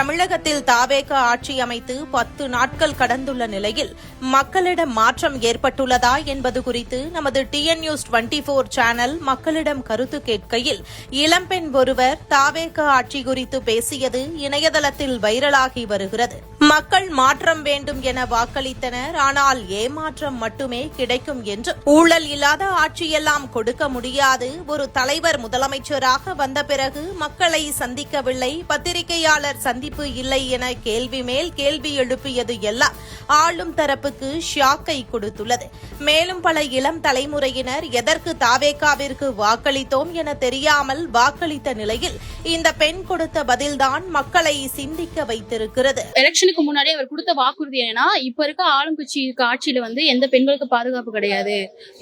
தமிழகத்தில் தாவேக ஆட்சி அமைத்து 10 நாட்கள் கடந்துள்ள நிலையில் மக்களிடம் மாற்றம் ஏற்பட்டுள்ளதா என்பது குறித்து நமது டிஎன் நியூஸ் 24 சேனல் மக்களிடம் கருத்து கேட்கையில் இளம்பெண் ஒருவர் தாவேக ஆட்சி குறித்து பேசியது இணையதளத்தில் வைரலாகி வருகிறது. மக்கள் மாற்றம் வேண்டும் என வாக்களித்தனர், ஆனால் ஏமாற்றம் மட்டுமே கிடைக்கும் என்றும், ஊழல் இல்லாத ஆட்சியெல்லாம் கொடுக்க முடியாது, ஒரு தலைவர் முதலமைச்சராக வந்த பிறகு மக்களை சந்திக்கவில்லை, பத்திரிகையாளர் சந்திப்பு இல்லை என கேள்வி மேல் கேள்வி எழுப்பியது எல்லாம் ஆளும் தரப்புக்கு ஷாக்கை கொடுத்துள்ளது. மேலும் பல இளம் தலைமுறையினர் எதற்கு தாவேகாவிற்கு வாக்களித்தோம் என தெரியாமல் வாக்களித்த நிலையில் இந்த பெண் கொடுத்த பதில்தான் மக்களை சிந்திக்க வைத்திருக்கிறது. எலெக்ஷனுக்கு முன்னாடி அவர் கொடுத்த வாக்குறுதி என்னன்னா, இப்ப இருக்க ஆளும் கட்சி ஆட்சியில எந்த பெண்களுக்கு பாதுகாப்பு கிடையாது,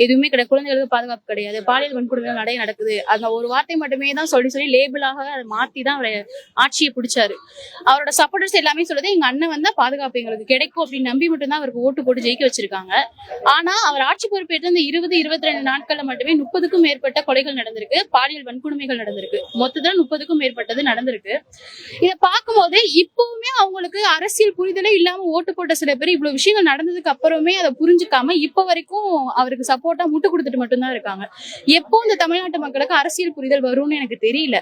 எதுவுமே கிடையாது, குழந்தைகளுக்கு பாதுகாப்பு கிடையாது, பாலியல் வன்கொடுமைகள் நிறைய நடக்குது. அந்த ஒரு வார்த்தை மட்டுமே தான் சொல்லி லேபிளாக அதை மாத்தி தான் அவர் ஆட்சியை பிடிச்சாரு. அவரோட சப்போர்ட்டர்ஸ் எல்லாமே சொல்றது எங்க அண்ணன் வந்தா பாதுகாப்பு எங்களுக்கு கிடைக்கும் அப்படின்னு நம்பி மட்டும்தான் அவருக்கு ஓட்டு போட்டு ஜெயிக்க வச்சிருக்காங்க. ஆனா அவர் ஆட்சி பொறுப்பேற்று இந்த 20-22 நாட்கள்ல மட்டுமே 30க்கும் மேற்பட்ட கொலைகள் நடந்திருக்கு, பாலியல் வன்கொடுமைகள் நடந்திருக்கு, மொத்தத்துல 30க்கும் மேற்பட்டது நடந்திருக்கு. இதை பார்க்கும்போது இப்பவுமே அவங்களுக்கு அரசியல் புரிதலே இல்லாம ஓட்டு போட்ட சில பேர் இவ்வளவு விஷயங்கள் நடந்ததுக்கு அப்புறமே அதை புரிஞ்சுக்காம இப்ப வரைக்கும் அவருக்கு சப்போர்ட்டா முட்டு கொடுத்துட்டு மட்டும்தான் இருக்காங்க. எப்போ இந்த தமிழ்நாட்டு மக்களுக்கு அரசியல் புரிதல் வரும்னு எனக்கு தெரியல.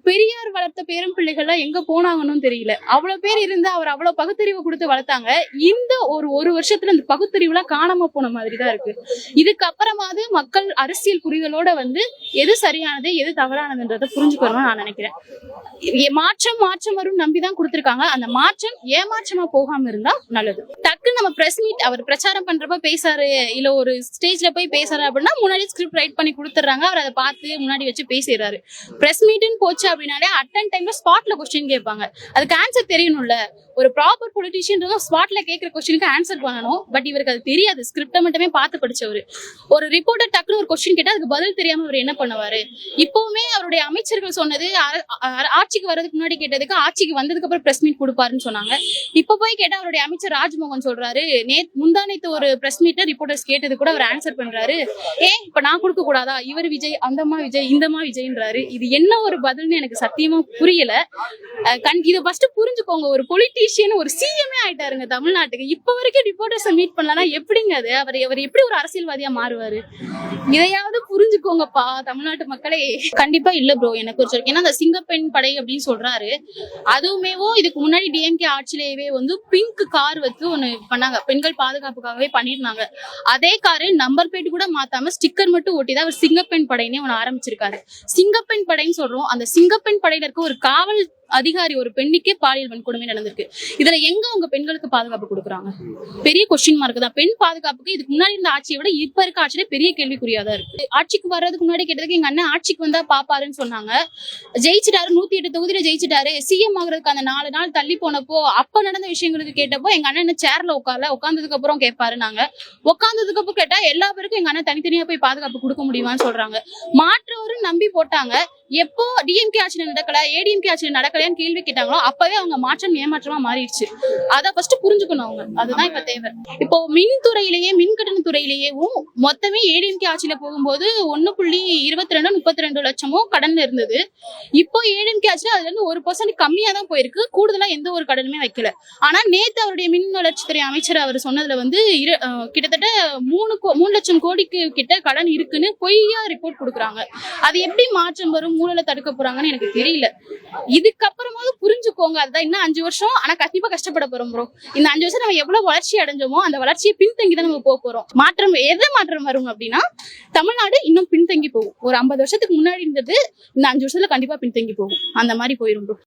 பெரியார் வளர்த்த பேரும் பிள்ளைகள்லாம் எங்க போனாங்கன்னு தெரியல. அவ்வளவு பேர் இருந்து அவர் அவ்வளவு பகுத்தறிவு கொடுத்து வளர்த்தாங்க. இந்த ஒரு வருஷத்துல இந்த பகுத்தறிவுலாம் காணாம போன மாதிரி தான் இருக்கு. இதுக்கப்புறமாவது மக்கள் அரசியல் புரிதலோட எது சரியானது எது தவறானதுன்றதை புரிஞ்சுக்கணும்னு நான் நினைக்கிறேன். மாற்றம் வரும் நம்பிதான் கொடுத்திருக்காங்க. அந்த மாற்றம் ஏமாற்றமா போகாம இருந்தா நல்லது. டக்குன்னு நம்ம பிரஸ் மீட் அவர் பிரச்சாரம் பண்றப்ப பேசாரு, இல்ல ஒரு ஸ்டேஜ்ல போய் பேசாரு அப்படின்னா முன்னாடி ஸ்கிரிப்ட் ரைட் பண்ணி கொடுத்துறாங்க. அவர் அதை பார்த்து முன்னாடி வச்சு பேசிடுறாரு. பிரஸ் மீட்னு போச்சு அப்படின்னாலே அட்டன் டைம்ல ஸ்பாட்ல கொஸ்டின் கேட்பாங்க. அதுக்கு ஆன்சர் தெரியணும்ல. ஒரு ப்ராப்பர் பொலிட்டிஷியன் ஸ்பாட்ல கேட்கிற கொஸ்டினுக்கு ஆன்சர் பண்ணணும். பட் இவருக்கு அது தெரியாது. ஸ்கிரிப்டை மட்டுமே பார்த்து படிச்சவரு. ஒரு ரிப்போர்ட்டர் டக்குனு ஒரு கொஸ்டின் கேட்டா அதுக்கு பதில் தெரியாம அவர் என்ன பண்ணுவாரு? இப்பவுமே அவருடைய அமைச்சர்கள் சொன்னது ஆட்சிக்கு வர்றதுக்கு முன்னாடி கேட்டதுக்கு ஆட்சிக்கு வந்ததுக்கு அப்புறம் பிரஸ் மீட் கொடுப்பாருன்னு சொன்னாங்க. இப்ப போய் கேட்டா அவருடைய அமைச்சர் ராஜ்மோகன் சொல்றாரு, முந்தானைத்து ஒரு பிரஸ் மீட்ல ரிப்போர்ட்டர்ஸ் கேட்டது கூட அவர் ஆன்சர் பண்றாரு. இப்ப நான் கொடுக்க கூடாதா? இவர் விஜய், அந்தமா விஜய், இந்தமா விஜய்ன்றாரு. இது என்ன ஒரு பதில்னு எனக்கு சத்தியமா புரியல. இதை ஃபர்ஸ்ட் புரிஞ்சுக்கோங்க. ஒரு பொலிட்டீஷியன் ஒரு சிஎம்ஏ ஆயிட்டாருங்க தமிழ்நாட்டுக்கு. இப்ப வரைக்கும் ரிப்போர்ட்டர்ஸ் மீட் பண்ணலன்னா எப்படிங்க அது? அவர் எப்படி ஒரு அரசியல்வாதியா மாறுவாரு? இதையாவது புரிஞ்சுக்கோங்கப்பா தமிழ்நாட்டு மக்களே. கண்டிப்பா இல்ல ப்ரோ, எனக்கு ஒரு ஏன்னா அந்த சிங்கப்பெண் படை அப்படின்னு சொல்றாரு. அதுவுமே இதுக்கு முன்னாடி டிஎம்கே ஆட்சியிலேயே பிங்க் கார் வச்சு ஒண்ணு பண்ணாங்க, பெண்கள் பாதுகாப்புக்காகவே பண்ணிருந்தாங்க. அதே காரு நம்பர் பிளேட் கூட மாத்தாம ஸ்டிக்கர் மட்டும் ஒட்டிதான் அவர் சிங்கப்பெண் படைன்னு ஒண்ணு ஆரம்பிச்சிருக்காரு. சிங்கப்பெண் படைன்னு சொல்றோம். அந்த சிங்கப்பெண் படையில இருக்க ஒரு காவல் அதிகாரி ஒரு பெண்ணுக்கே பாலியல் வன்கொடுமை நடந்திருக்கு. இதுல எங்க அவங்க பெண்களுக்கு பாதுகாப்பு கொடுக்குறாங்க? பெரிய கொஸ்டின் மார்க் தான். பெண் பாதுகாப்புக்கு இதுக்கு முன்னாடி இருந்த ஆட்சியை விட இப்ப இருக்க ஆட்சியில பெரிய கேள்விக்குறியாதான் இருக்கு. ஆட்சிக்கு வர்றதுக்கு முன்னாடி கேட்டதுக்கு எங்க அண்ணன் ஆட்சிக்கு வந்தா பாப்பாருன்னு சொன்னாங்க. ஜெயிச்சிட்டாரு, 108 தொகுதியில ஜெயிச்சிட்டாரு. சிஎம் ஆகுறதுக்கு அந்த 4 நாள் தள்ளி போனப்போ அப்ப நடந்த விஷயங்களுக்கு கேட்டப்போ எங்க அண்ணன் சேர்ல உட்கார்ந்ததுக்கு அப்புறம் கேட்பாரு. நாங்க உட்கார்ந்ததுக்கு அப்புறம் கேட்டா எல்லா பேருக்கும் எங்க அண்ணன் தனித்தனியா போய் பாதுகாப்பு கொடுக்க முடியுமான்னு சொல்றாங்க. மாற்றவரும் நம்பி போட்டாங்க. எப்போ டிஎம்கே ஆட்சியில நடக்கல, ஏடிஎம்கே ஆட்சியில நடக்கலன்னு கேள்வி கேட்டாங்களோ அப்பவே அவங்க மாற்றம் ஏமாற்றமா மாறிடுச்சு. அதை ஃபர்ஸ்ட் புரிஞ்சுக்கணும் அவங்க. அதுதான் இப்ப தேவை. இப்போ மின்துறையிலேயே மின்கட்டண துறையிலேயும் மொத்தமே ஏடிஎம்கே ஆட்சியில போகும்போது 1.22-32 லட்சமும் கடன் இருந்தது. இப்போ ஏடிஎம்கே ஆட்சியில அதுல இருந்து 1% கம்மியா தான் போயிருக்கு. கூடுதலா எந்த ஒரு கடனுமே வைக்கல. ஆனா நேத்து அவருடைய மின் வளர்ச்சித்துறை அமைச்சர் அவர் சொன்னதுல கிட்டத்தட்ட 3 லட்சம் கோடிக்கு கிட்ட கடன் இருக்குன்னு பொய்யா ரிப்போர்ட் கொடுக்குறாங்க. அது எப்படி மாற்றம் வரும், ஊழலை தடுக்க போறாங்கன்னு எனக்கு தெரியல. இதுக்கப்புறமாவது புரிஞ்சுக்கோங்க. அதுதான் இன்னும் 5 வருஷம். ஆனா கண்டிப்பா கஷ்டப்பட போறோம் ப்ரோ. இந்த 5 வருஷம் நம்ம எவ்வளவு வளர்ச்சி அடைஞ்சோமோ அந்த வளர்ச்சியை பின்தங்கி தான் நம்ம போக போறோம். மாற்றம் வரும் அப்படின்னா தமிழ்நாடு இன்னும் பின்தங்கி போகும். ஒரு 50 வருஷத்துக்கு முன்னாடி இருந்தது இந்த 5 வருஷத்துல கண்டிப்பா பின்தங்கி போகும். அந்த மாதிரி போயிரும் ப்ரோ.